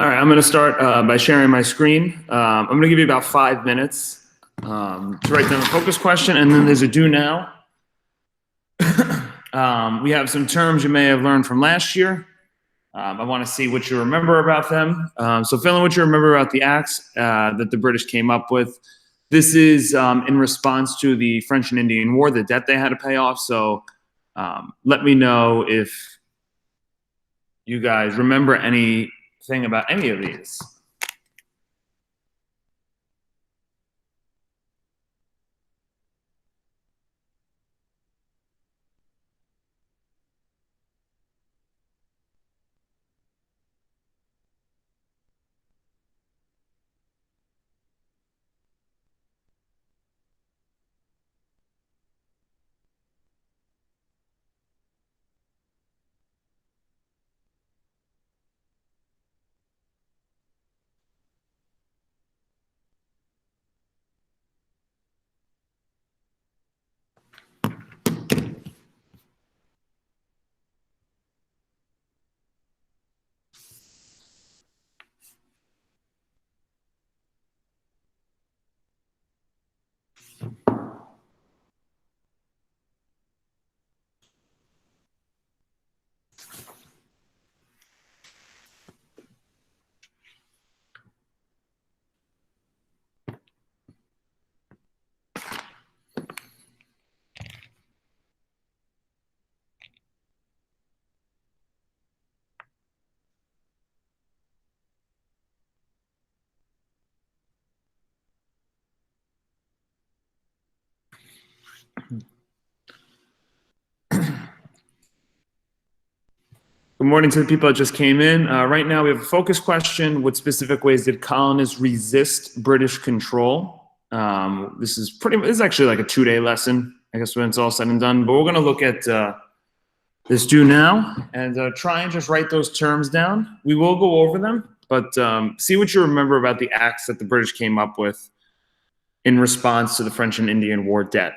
All right, I'm going to start by sharing my screen. I'm going to give you about 5 minutes to write down a focus question, and then there's a do now. We have some terms you may have learned from last year. I want to see what you remember about them. So fill in what you remember about the acts that the British came up with. This is in response to the French and Indian War, the debt they had to pay off. So let me know if you guys remember anything about any of these. Good morning to the people that just came in. Right now we have a focus question. What specific ways did colonists resist British control? This is actually like a 2-day lesson, I guess, when it's all said and done. But we're going to look at this do now and try and just write those terms down. We will go over them, but see what you remember about the acts that the British came up with in response to the French and Indian War debt.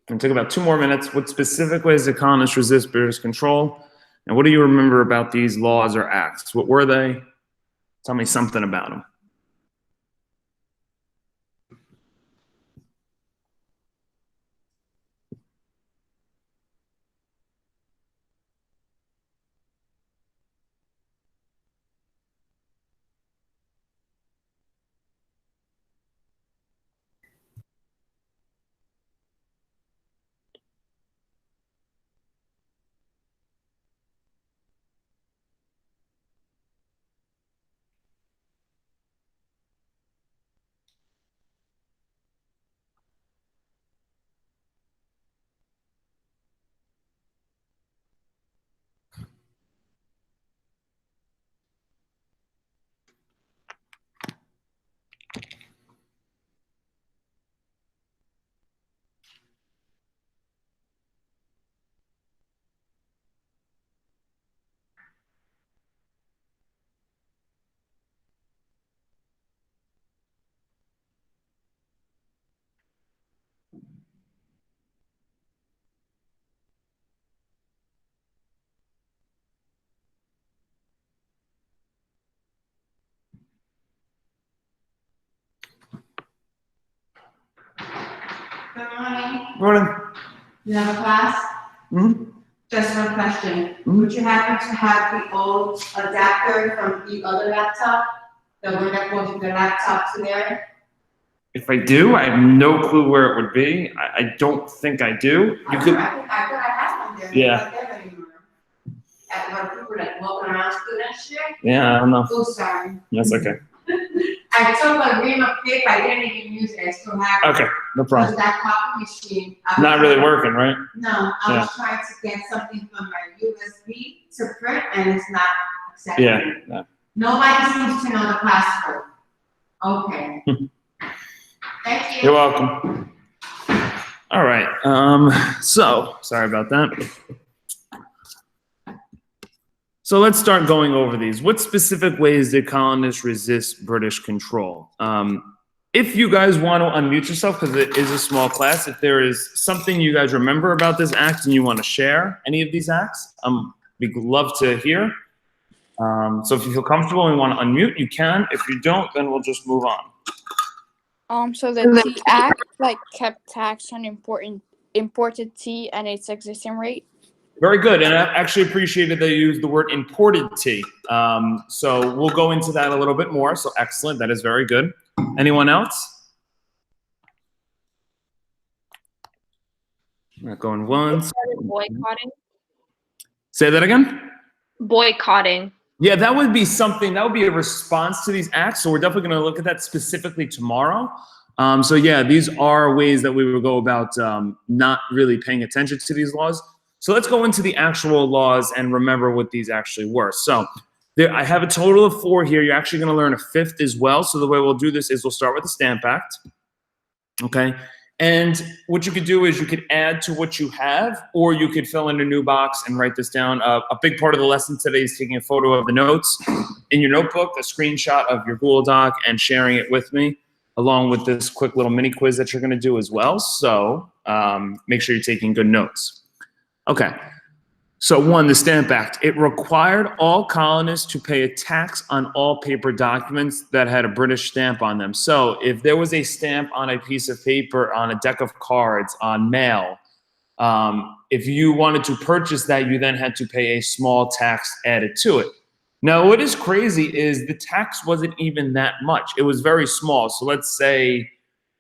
And take about 2 more minutes. What specific ways did colonists resist British control? And what do you remember about these laws or acts? What were they? Tell me something about them. Good morning. Morning. You have a class? Mm-hmm. Just one question. Would you happen to have the old adapter from the other laptop? The one that goes from the laptop to there? If I do, I have no clue where it would be. I don't think I do. You could. I thought I had one there. Yeah. Not there anymore. At where people were like walking around doing that shit. Yeah, I don't know. Oh, sorry. That's okay. I took a ream of paper, I didn't even use it, I still have it. Okay, no problem. Because that copy machine. Not really working, right? No, I was trying to get something from my USB to print and it's not accepting. Yeah. Nobody seems to know the password. Okay. Thank you. You're welcome. All right. So sorry about that. So let's start going over these. What specific ways did colonists resist British control? If you guys want to unmute yourself, because it is a small class, if there is something you guys remember about this act and you want to share any of these acts, we'd love to hear. So if you feel comfortable and want to unmute, you can. If you don't, then we'll just move on. So the tea act kept tax on imported tea and its existing rate. Very good, and I actually appreciated that you used the word imported tea. So we'll go into that a little bit more. So excellent, that is very good. Anyone else? Not going once. Boycotting. Say that again. Boycotting. Yeah, that would be something. That would be a response to these acts. So we're definitely going to look at that specifically tomorrow. So yeah, these are ways that we would go about not really paying attention to these laws. So let's go into the actual laws and remember what these actually were. So I have a total of 4 here. You're actually going to learn a 5th as well. So the way we'll do this is we'll start with the Stamp Act. Okay. And what you could do is you could add to what you have, or you could fill in a new box and write this down. A big part of the lesson today is taking a photo of the notes in your notebook, a screenshot of your Google Doc, and sharing it with me, along with this quick little mini quiz that you're going to do as well. So make sure you're taking good notes. Okay, so 1, the Stamp Act. It required all colonists to pay a tax on all paper documents that had a British stamp on them. So if there was a stamp on a piece of paper, on a deck of cards, on mail, if you wanted to purchase that, you then had to pay a small tax added to it. Now, what is crazy is the tax wasn't even that much. It was very small. So let's say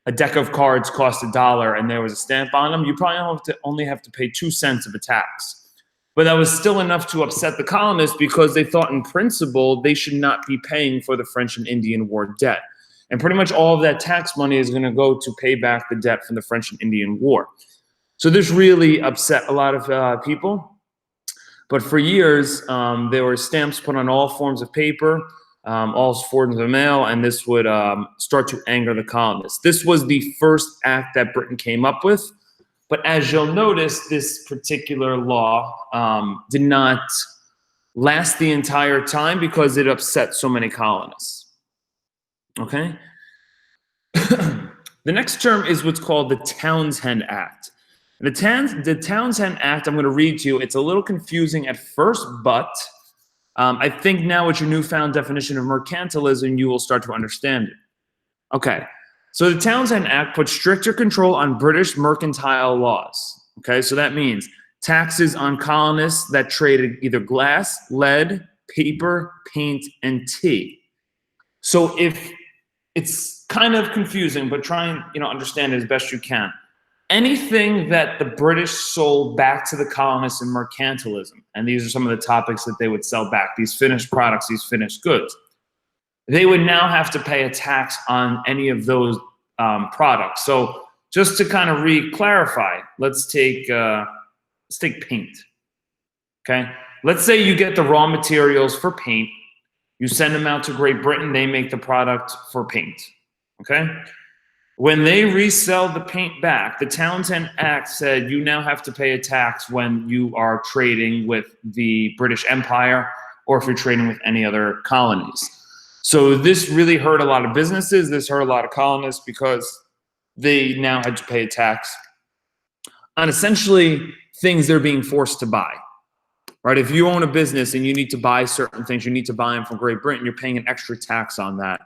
a deck of cards cost $1 and there was a stamp on them, you probably only have to pay 2 cents of a tax. But that was still enough to upset the colonists because they thought in principle they should not be paying for the French and Indian War debt. And pretty much all of that tax money is going to go to pay back the debt from the French and Indian War. So this really upset a lot of people. But for years, there were stamps put on all forms of paper, all forms of mail, and this would start to anger the colonists. This was the first act that Britain came up with, but as you'll notice, this particular law did not last the entire time because it upset so many colonists. Okay? The next term is what's called the Townshend Act. The Townshend Act, I'm going to read to you. It's a little confusing at first, but I think now with your newfound definition of mercantilism, you will start to understand it. Okay, so the Townshend Act put stricter control on British mercantile laws. Okay, so that means taxes on colonists that traded either glass, lead, paper, paint, and tea. So if it's kind of confusing, but try and understand it as best you can. Anything that the British sold back to the colonists in mercantilism, and these are some of the topics that they would sell back, these finished products, these finished goods, they would now have to pay a tax on any of those products. So just to kind of re-clarify, let's take paint, okay? Let's say you get the raw materials for paint, you send them out to Great Britain, they make the product for paint, okay? When they resell the paint back, the Townshend Act said you now have to pay a tax when you are trading with the British Empire or if you're trading with any other colonies. So this really hurt a lot of businesses. This hurt a lot of colonists because they now had to pay a tax on essentially things they're being forced to buy. Right? If you own a business and you need to buy certain things, you need to buy them from Great Britain, you're paying an extra tax on that.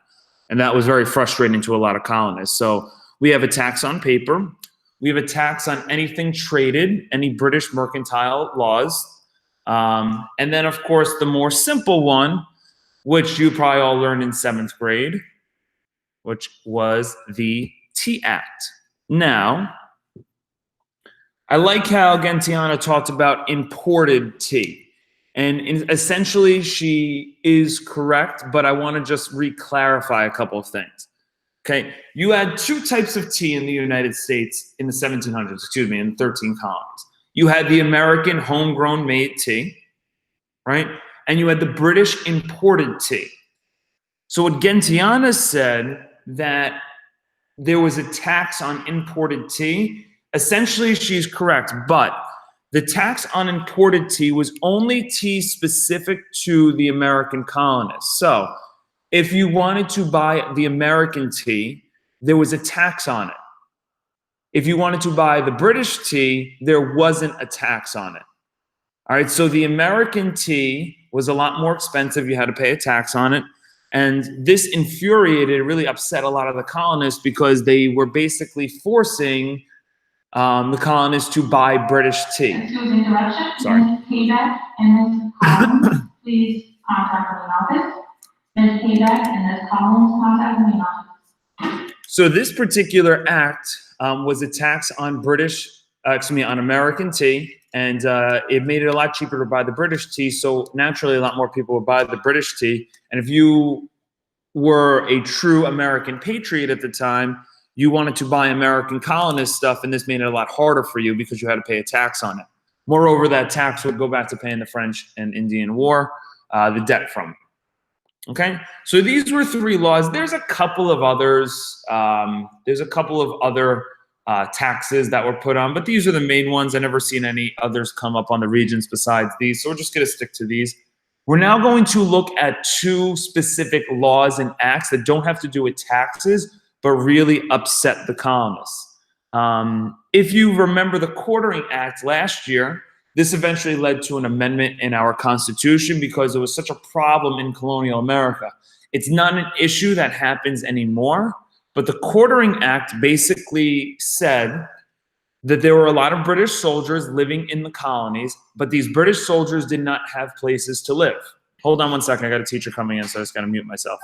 And that was very frustrating to a lot of colonists. So we have a tax on paper. We have a tax on anything traded, any British mercantile laws. And then, of course, the more simple one, which you probably all learned in 7th grade, which was the Tea Act. Now, I like how Gentiana talked about imported tea. And essentially, she is correct, but I want to just re-clarify a couple of things. Okay, you had two types of tea in the United States in the 1700s, in the 13 colonies. You had the American homegrown made tea, right? And you had the British imported tea. So what Gentiana said, that there was a tax on imported tea, essentially she's correct, but the tax on imported tea was only tea specific to the American colonists. So if you wanted to buy the American tea, there was a tax on it. If you wanted to buy the British tea, there wasn't a tax on it. All right, so the American tea was a lot more expensive. You had to pay a tax on it. And this infuriated, really upset a lot of the colonists because they were basically forcing the colonists to buy British tea. Excuse the interruption. Sorry. Ms. Payback and Ms. Collins, please contact the main office. Ms. Payback and Ms. Collins, contact the main office. So this particular act was a tax on on American tea, and it made it a lot cheaper to buy the British tea. So naturally, a lot more people would buy the British tea. And if you were a true American patriot at the time, you wanted to buy American colonist stuff, and this made it a lot harder for you because you had to pay a tax on it. Moreover, that tax would go back to paying the French and Indian War, the debt from it. Okay, so these were three laws. There's a couple of others. There's a couple of other taxes that were put on, but these are the main ones. I've never seen any others come up on the Regents besides these, so we're just going to stick to these. We're now going to look at two specific laws and acts that don't have to do with taxes, but really upset the colonists. If you remember the Quartering Act last year, this eventually led to an amendment in our Constitution because it was such a problem in colonial America. It's not an issue that happens anymore, but the Quartering Act basically said that there were a lot of British soldiers living in the colonies, but these British soldiers did not have places to live. Hold on one second, I got a teacher coming in, so I just gotta mute myself.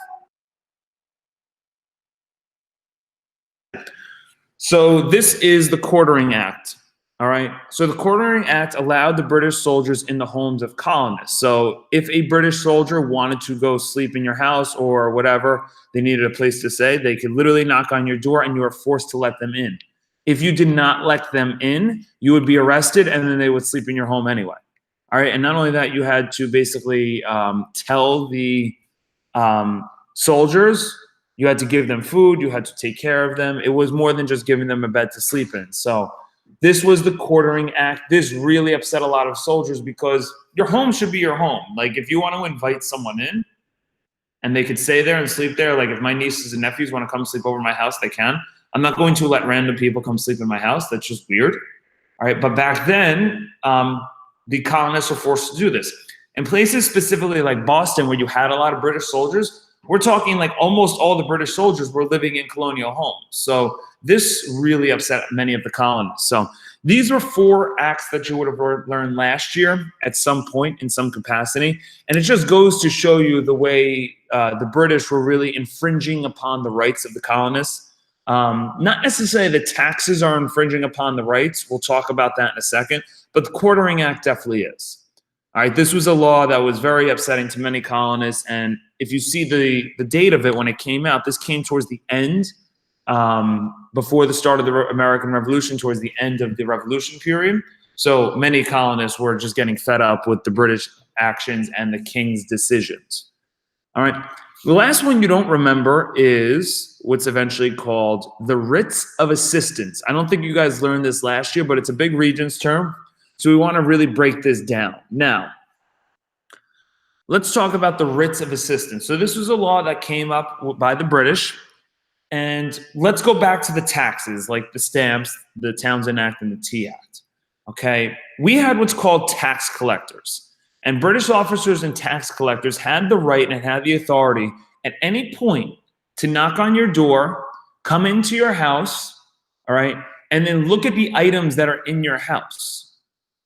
So this is the Quartering Act. All right, so the Quartering Act allowed the British soldiers in the homes of colonists. So if a British soldier wanted to go sleep in your house or whatever, they needed a place to stay, they could literally knock on your door and you were forced to let them in. If you did not let them in, you would be arrested and then they would sleep in your home anyway. All right, and not only that, you had to basically tell the soldiers, you had to give them food, you had to take care of them. It was more than just giving them a bed to sleep in. So this was the Quartering Act. This really upset a lot of soldiers because your home should be your home. Like if you want to invite someone in and they could stay there and sleep there, like if my nieces and nephews want to come sleep over my house, they can. I'm not going to let random people come sleep in my house. That's just weird. All right, but back then, the colonists were forced to do this. In places specifically like Boston, where you had a lot of British soldiers, we're talking like almost all the British soldiers were living in colonial homes. So this really upset many of the colonists. So these were 4 acts that you would have learned last year at some point in some capacity. And it just goes to show you the way the British were really infringing upon the rights of the colonists. Not necessarily the taxes are infringing upon the rights. We'll talk about that in a second. But the Quartering Act definitely is. All right, this was a law that was very upsetting to many colonists, and if you see the date of it when it came out, this came towards the end, before the start of the American Revolution, towards the end of the Revolution period. So many colonists were just getting fed up with the British actions and the King's decisions. All right, the last one you don't remember is what's eventually called the writs of assistance. I don't think you guys learned this last year, but it's a big Regents term. So we want to really break this down. Now, let's talk about the writs of assistance. So this was a law that came up by the British. And let's go back to the taxes, like the stamps, the Townshend Act, and the Tea Act. Okay, we had what's called tax collectors. And British officers and tax collectors had the right and had the authority at any point to knock on your door, come into your house, all right, and then look at the items that are in your house.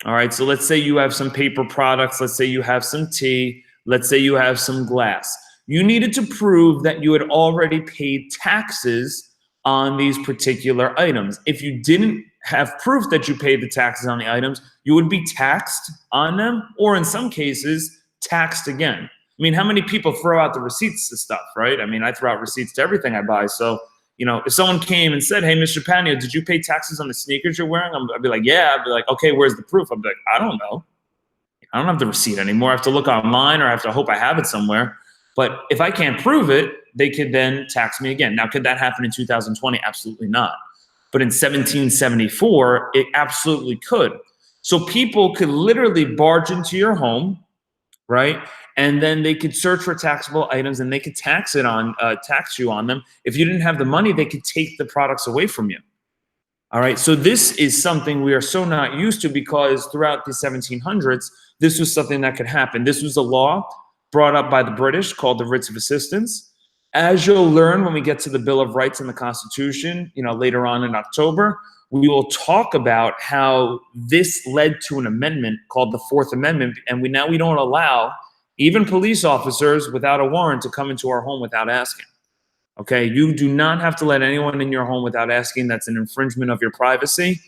All right, so let's say you have some paper products. Let's say you have some tea. Let's say you have some glass. You needed to prove that you had already paid taxes on these particular items. If you didn't have proof that you paid the taxes on the items, you would be taxed on them, or in some cases, taxed again. I mean, how many people throw out the receipts to stuff, right? I mean, I throw out receipts to everything I buy. So, you know, if someone came and said, hey, Mr. Panio, did you pay taxes on the sneakers you're wearing? I'd be like, yeah. I'd be like, okay, where's the proof? I'd be like, I don't know. I don't have the receipt anymore. I have to look online, or I have to hope I have it somewhere. But if I can't prove it, they could then tax me again. Now, could that happen in 2020? Absolutely not. But in 1774, it absolutely could. So people could literally barge into your home, right? And then they could search for taxable items, and they could tax you on them. If you didn't have the money, they could take the products away from you. All right. So this is something we are so not used to, because throughout the 1700s, this was something that could happen. This was a law brought up by the British called the Writs of Assistance. As you'll learn when we get to the Bill of Rights and the Constitution, you know, later on in October, we will talk about how this led to an amendment called the Fourth Amendment, and we don't allow even police officers without a warrant to come into our home without asking. Okay, you do not have to let anyone in your home without asking. That's an infringement of your privacy.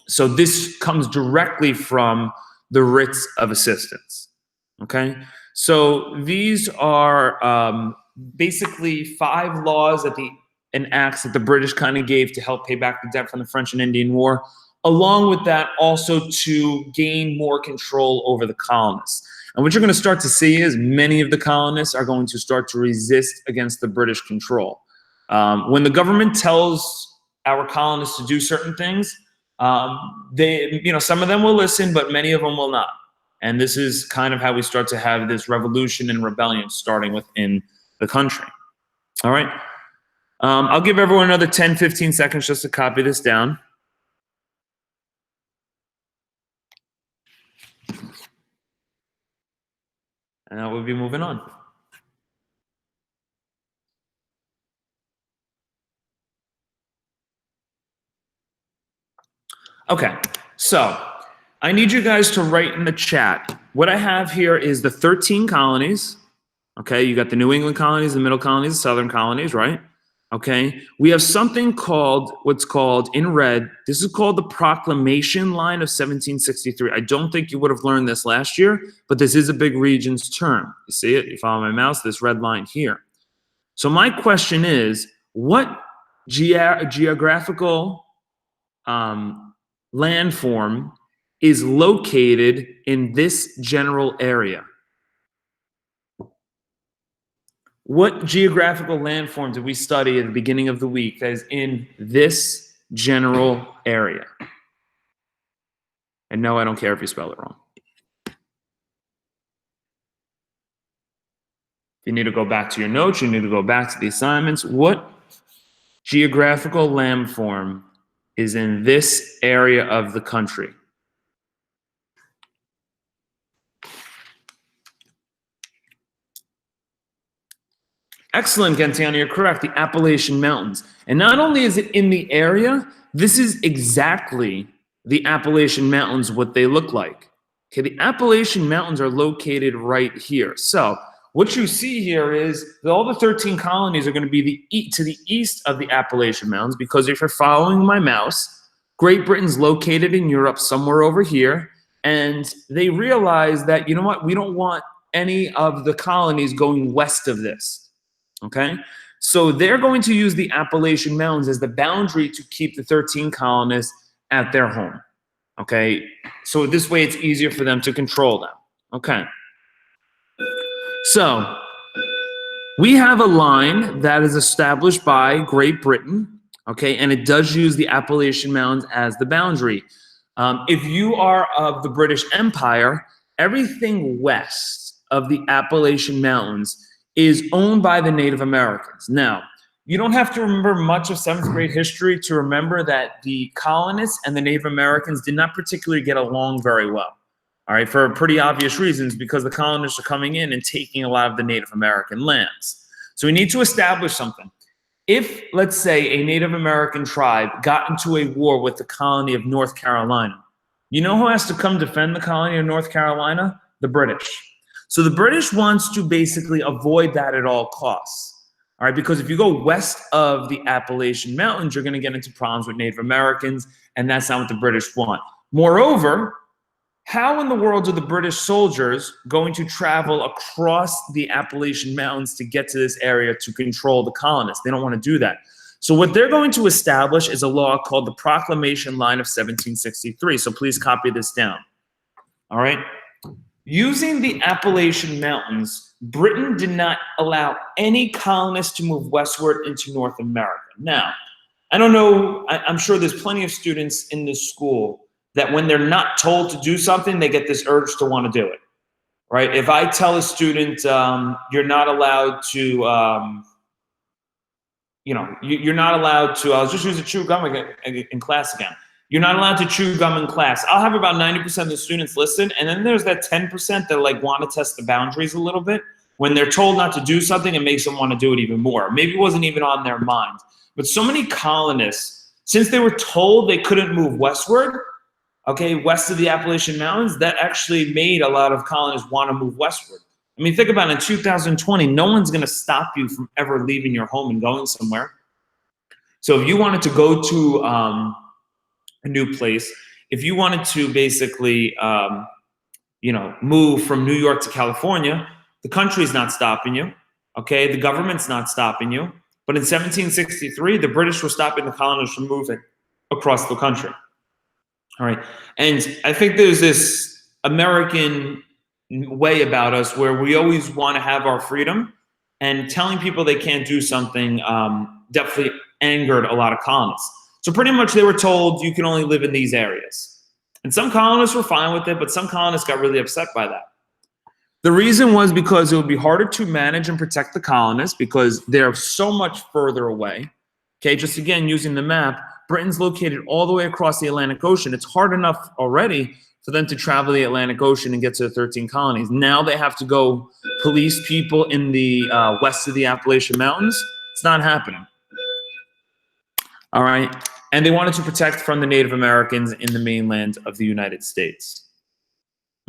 So this comes directly from the Writs of Assistance. Okay, so these are basically 5 laws and acts that the British kind of gave to help pay back the debt from the French and Indian War. Along with that, also to gain more control over the colonists. And what you're going to start to see is many of the colonists are going to start to resist against the British control. When the government tells our colonists to do certain things, some of them will listen, but many of them will not. And this is kind of how we start to have this revolution and rebellion starting within the country. All right. I'll give everyone another 10, 15 seconds just to copy this down. And now we'll be moving on. Okay, so I need you guys to write in the chat. What I have here is the 13 colonies. Okay, you got the New England colonies, the middle colonies, the southern colonies, right? Okay, we have something called, what's called in red, this is called the Proclamation Line of 1763. I don't think you would have learned this last year, but this is a big Regents term. You see it? You follow my mouse, this red line here. So my question is, what geographical landform is located in this general area? What geographical landform did we study at the beginning of the week that is in this general area? And no, I don't care if you spell it wrong. If you need to go back to your notes, you need to go back to the assignments. What geographical landform is in this area of the country? Excellent, Gentiana, you're correct. The Appalachian Mountains. And not only is it in the area, this is exactly the Appalachian Mountains, what they look like. Okay, the Appalachian Mountains are located right here. So what you see here is that all the 13 colonies are going to be to the east of the Appalachian Mountains, because if you're following my mouse, Great Britain's located in Europe somewhere over here, and they realize that, you know what, we don't want any of the colonies going west of this. Okay, so they're going to use the Appalachian Mountains as the boundary to keep the 13 colonists at their home. Okay, so this way it's easier for them to control them. Okay, so we have a line that is established by Great Britain. Okay, and it does use the Appalachian Mountains as the boundary. If you are of the British Empire, everything west of the Appalachian Mountains is owned by the Native Americans. Now, you don't have to remember much of 7th grade history to remember that the colonists and the Native Americans did not particularly get along very well. All right, for pretty obvious reasons, because the colonists are coming in and taking a lot of the Native American lands. So we need to establish something. If, let's say, a Native American tribe got into a war with the colony of North Carolina, you know who has to come defend the colony of North Carolina? The British. So the British wants to basically avoid that at all costs. All right, because if you go west of the Appalachian Mountains, you're going to get into problems with Native Americans, and that's not what the British want. Moreover, how in the world are the British soldiers going to travel across the Appalachian Mountains to get to this area to control the colonists? They don't want to do that. So what they're going to establish is a law called the Proclamation Line of 1763. So please copy this down. All right. Using the Appalachian Mountains, Britain did not allow any colonists to move westward into North America. Now, I don't know, I'm sure there's plenty of students in this school that when they're not told to do something, they get this urge to want to do it, right? If I tell a student, you're not allowed to, you're not allowed to, I'll just use a chew gum in class again. You're not allowed to chew gum in class. I'll have about 90% of the students listen, and then there's that 10% that like want to test the boundaries a little bit. When they're told not to do something, it makes them want to do it even more. Maybe it wasn't even on their mind. But so many colonists, since they were told they couldn't move westward, okay, west of the Appalachian Mountains, that actually made a lot of colonists want to move westward. I mean, think about it, in 2020, no one's going to stop you from ever leaving your home and going somewhere. So if you wanted to go to a new place, if you wanted to basically, move from New York to California, the country's not stopping you, okay? The government's not stopping you. But in 1763, the British were stopping the colonists from moving across the country. All right, and I think there's this American way about us where we always want to have our freedom, and telling people they can't do something definitely angered a lot of colonists. So pretty much they were told you can only live in these areas. And some colonists were fine with it, but some colonists got really upset by that. The reason was because it would be harder to manage and protect the colonists because they're so much further away. Okay, just again, using the map, Britain's located all the way across the Atlantic Ocean. It's hard enough already for them to travel the Atlantic Ocean and get to the 13 colonies. Now they have to go police people in the west of the Appalachian Mountains. It's not happening. All right, and they wanted to protect from the Native Americans in the mainland of the United States.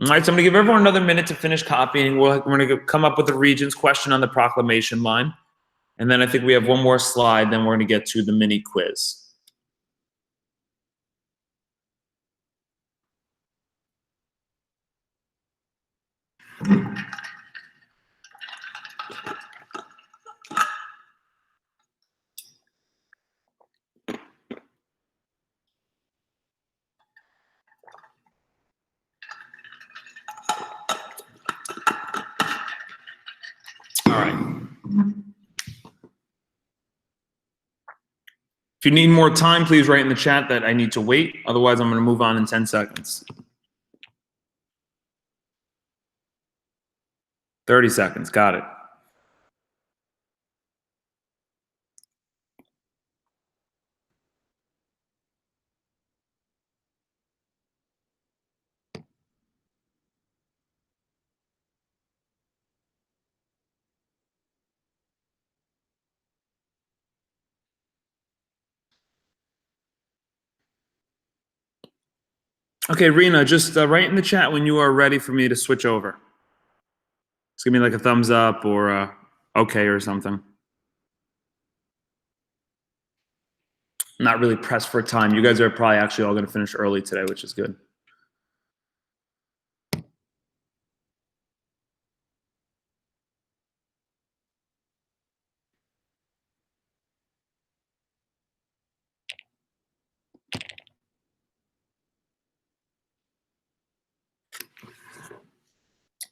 All right, so I'm going to give everyone another minute to finish copying. We're going to come up with the Regents question on the proclamation line. And then I think we have one more slide, then we're going to get to the mini quiz. All right. If you need more time, please write in the chat that I need to wait. Otherwise, I'm going to move on in 10 seconds. 30 seconds. Got it. Okay, Rena, just write in the chat when you are ready for me to switch over. Just give me like a thumbs up or okay or something. I'm not really pressed for time. You guys are probably actually all going to finish early today, which is good.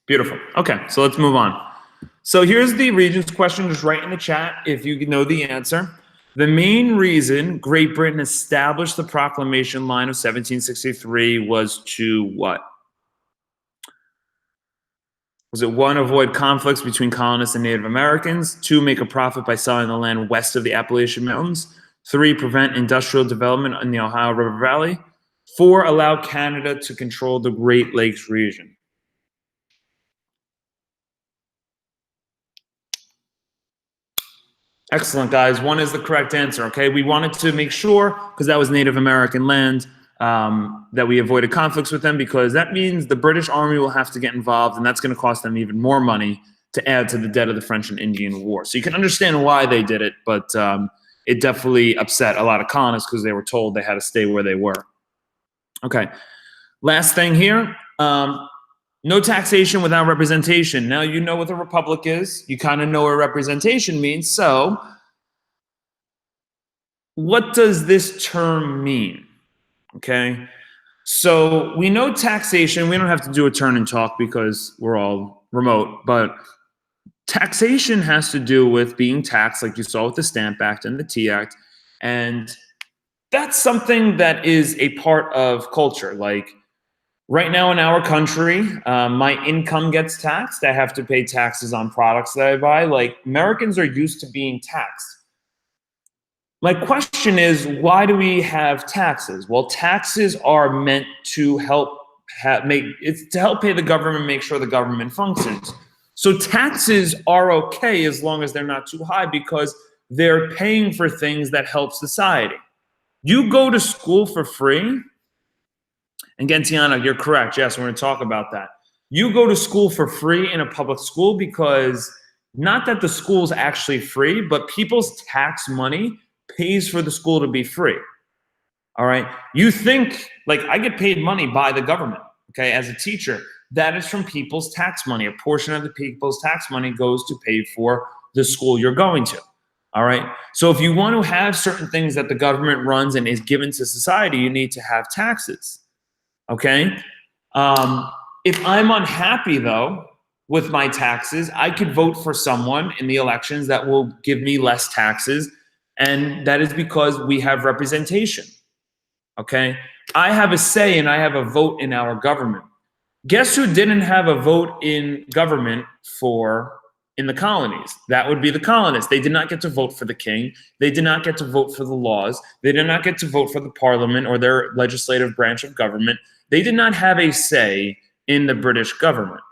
Beautiful. Okay, so let's move on. So here's the Regents question. Just write in the chat if you know the answer. The main reason Great Britain established the Proclamation Line of 1763 was to what? Was it 1, avoid conflicts between colonists and Native Americans? 2, make a profit by selling the land west of the Appalachian Mountains? 3, prevent industrial development in the Ohio River Valley? 4, allow Canada to control the Great Lakes region? Excellent, guys. 1 is the correct answer, okay? We wanted to make sure, because that was Native American land, that we avoided conflicts with them, because that means the British Army will have to get involved, and that's going to cost them even more money to add to the debt of the French and Indian War. So you can understand why they did it, but it definitely upset a lot of colonists because they were told they had to stay where they were. Okay, last thing here, no taxation without representation. Now you know what the republic is. You kind of know what representation means. So what does this term mean? Okay, so we know taxation. We don't have to do a turn and talk because we're all remote, but taxation has to do with being taxed, like you saw with the Stamp Act and the Tea Act, and that's something that is a part of culture. Like right now in our country, my income gets taxed. I have to pay taxes on products that I buy. Like Americans are used to being taxed. My question is, why do we have taxes? Well, taxes are meant to help pay the government, make sure the government functions. So taxes are okay as long as they're not too high because they're paying for things that help society. You go to school for free, and Gentiana, you're correct. Yes, we're going to talk about that. You go to school for free in a public school because not that the school is actually free, but people's tax money pays for the school to be free. All right. You think, like, I get paid money by the government, okay, as a teacher. That is from people's tax money. A portion of the people's tax money goes to pay for the school you're going to. All right. So if you want to have certain things that the government runs and is given to society, you need to have taxes. Okay. If I'm unhappy though with my taxes, I could vote for someone in the elections that will give me less taxes. And that is because we have representation. Okay. I have a say and I have a vote in our government. Guess who didn't have a vote in government in the colonies? That would be the colonists. They did not get to vote for the king. They did not get to vote for the laws. They did not get to vote for the parliament or their legislative branch of government. They did not have a say in the British government.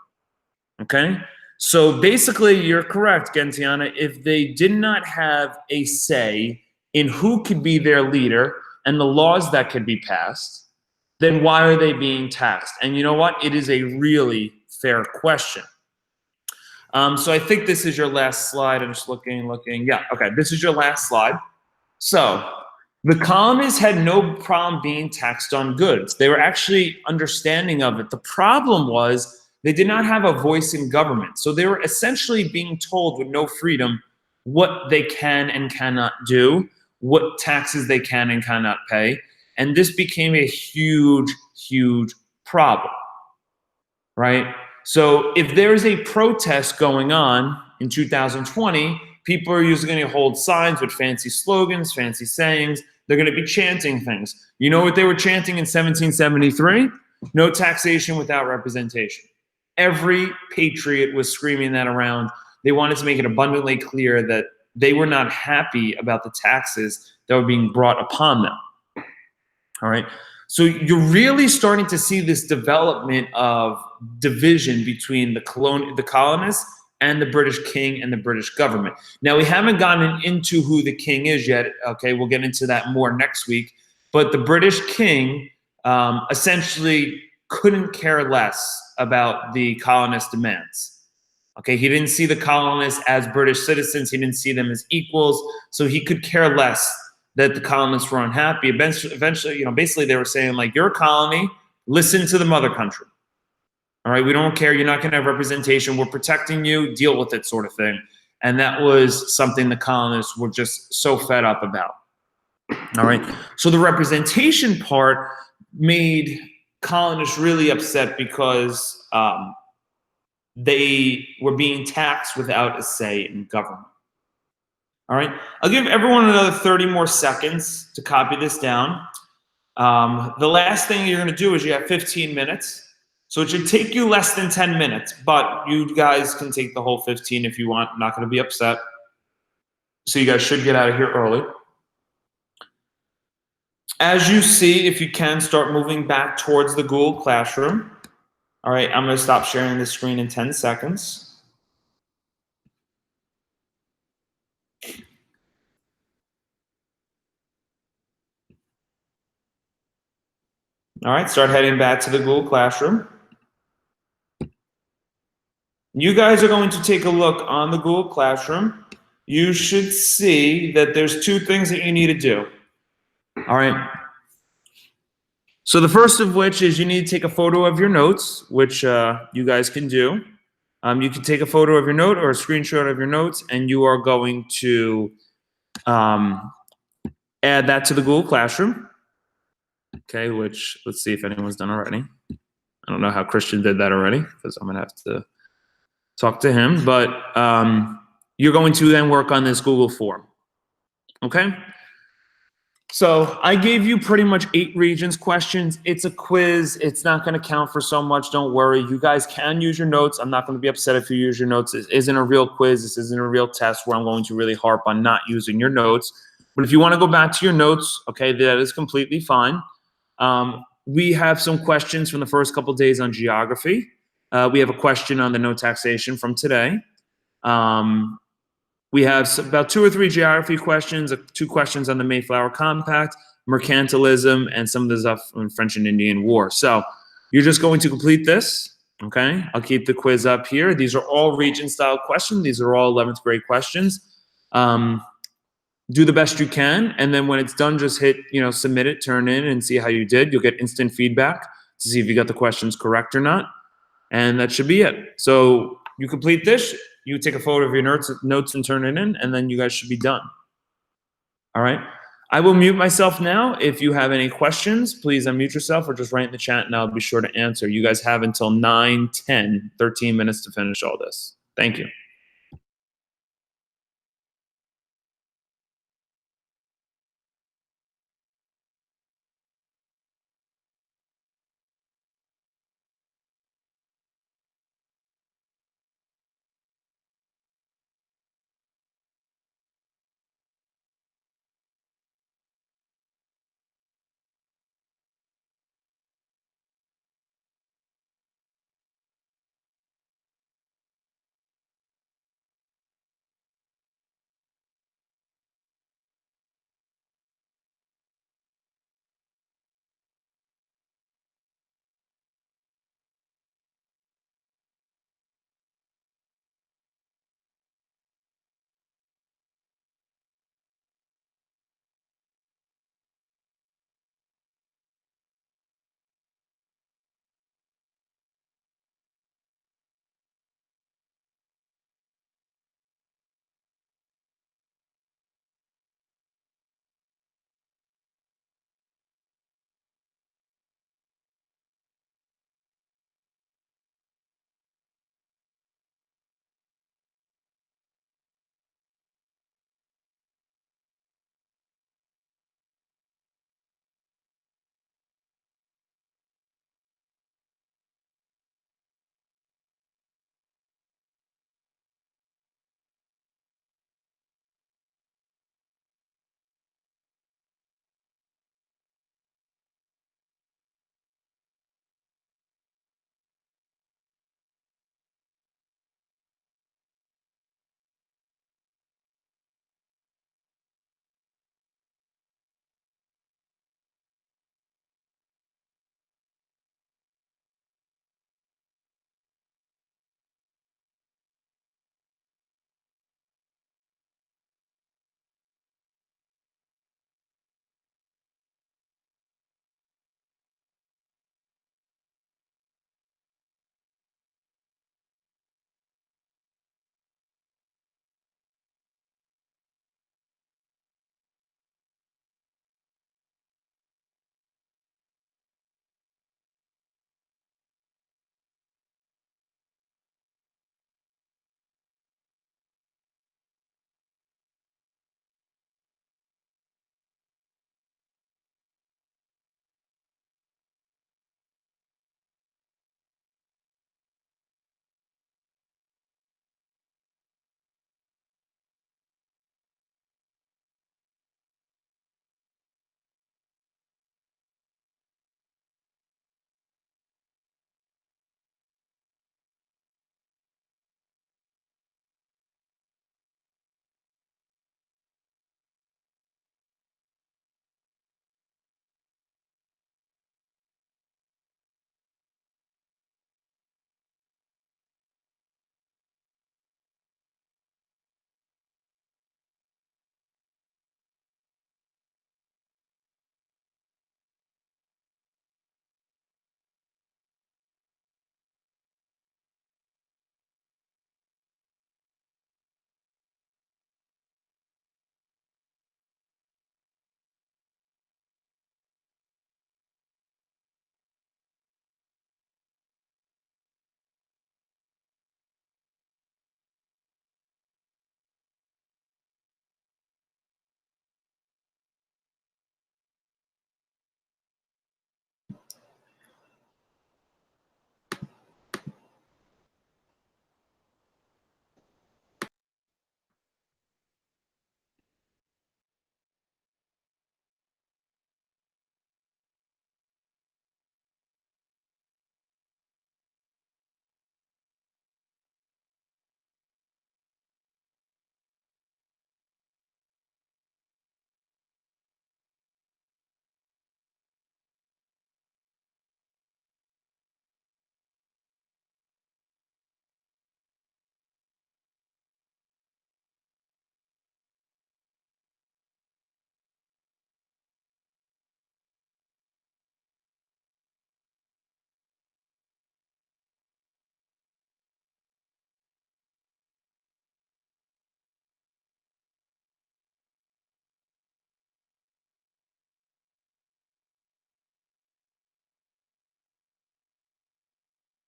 Okay? So basically, you're correct, Gentiana. If they did not have a say in who could be their leader and the laws that could be passed, then why are they being taxed? And you know what? It is a really fair question. So I think this is your last slide. I'm just looking. Yeah, okay, this is your last slide. So the colonists had no problem being taxed on goods. They were actually understanding of it. The problem was they did not have a voice in government. So they were essentially being told with no freedom what they can and cannot do, what taxes they can and cannot pay. And this became a huge, huge problem, right? So if there's a protest going on in 2020, people are usually going to hold signs with fancy slogans, fancy sayings. They're going to be chanting things. You know what they were chanting in 1773? No taxation without representation. Every patriot was screaming that around. They wanted to make it abundantly clear that they were not happy about the taxes that were being brought upon them. All right. So you're really starting to see this development of division between the colonists and the British king and the British government. Now, we haven't gotten into who the king is yet. Okay, we'll get into that more next week. But the British king essentially couldn't care less about the colonists' demands. Okay, he didn't see the colonists as British citizens. He didn't see them as equals. So he could care less that the colonists were unhappy. Eventually, you know, basically they were saying, like, you're a colony, listen to the mother country. All right, we don't care. You're not going to have representation. We're protecting you. Deal with it, sort of thing. And that was something the colonists were just so fed up about. All right, so the representation part made colonists really upset because they were being taxed without a say in government. All right, I'll give everyone another 30 more seconds to copy this down. The last thing you're going to do is you have 15 minutes. So it should take you less than 10 minutes, but you guys can take the whole 15 if you want. I'm not going to be upset. So you guys should get out of here early. As you see, if you can, start moving back towards the Google Classroom. All right, I'm going to stop sharing the screen in 10 seconds. All right, start heading back to the Google Classroom. You guys are going to take a look on the Google Classroom. You should see that there's two things that you need to do. All right. So the first of which is you need to take a photo of your notes, which you guys can do. You can take a photo of your note or a screenshot of your notes, and you are going to add that to the Google Classroom. Okay, which let's see if anyone's done already. I don't know how Christian did that already because I'm gonna have to talk to him, but you're going to then work on this Google form. Okay? So I gave you pretty much 8 Regents questions. It's a quiz. It's not going to count for so much. Don't worry. You guys can use your notes. I'm not going to be upset if you use your notes. This isn't a real quiz. This isn't a real test where I'm going to really harp on not using your notes. But if you want to go back to your notes, okay, that is completely fine. We have some questions from the first couple days on geography. We have a question on the no taxation from today. We have about 2 or 3 geography questions, 2 questions on the Mayflower Compact, mercantilism, and some of the stuff on French and Indian War. So you're just going to complete this, okay? I'll keep the quiz up here. These are all Regent-style questions. These are all 11th grade questions. Do the best you can, and then when it's done, just hit, submit it, turn in, and see how you did. You'll get instant feedback to see if you got the questions correct or not, and that should be it. So you complete this. You take a photo of your notes and turn it in, and then you guys should be done. All right. I will mute myself now. If you have any questions, please unmute yourself or just write in the chat, and I'll be sure to answer. You guys have until 9:10, 13 minutes to finish all this. Thank you.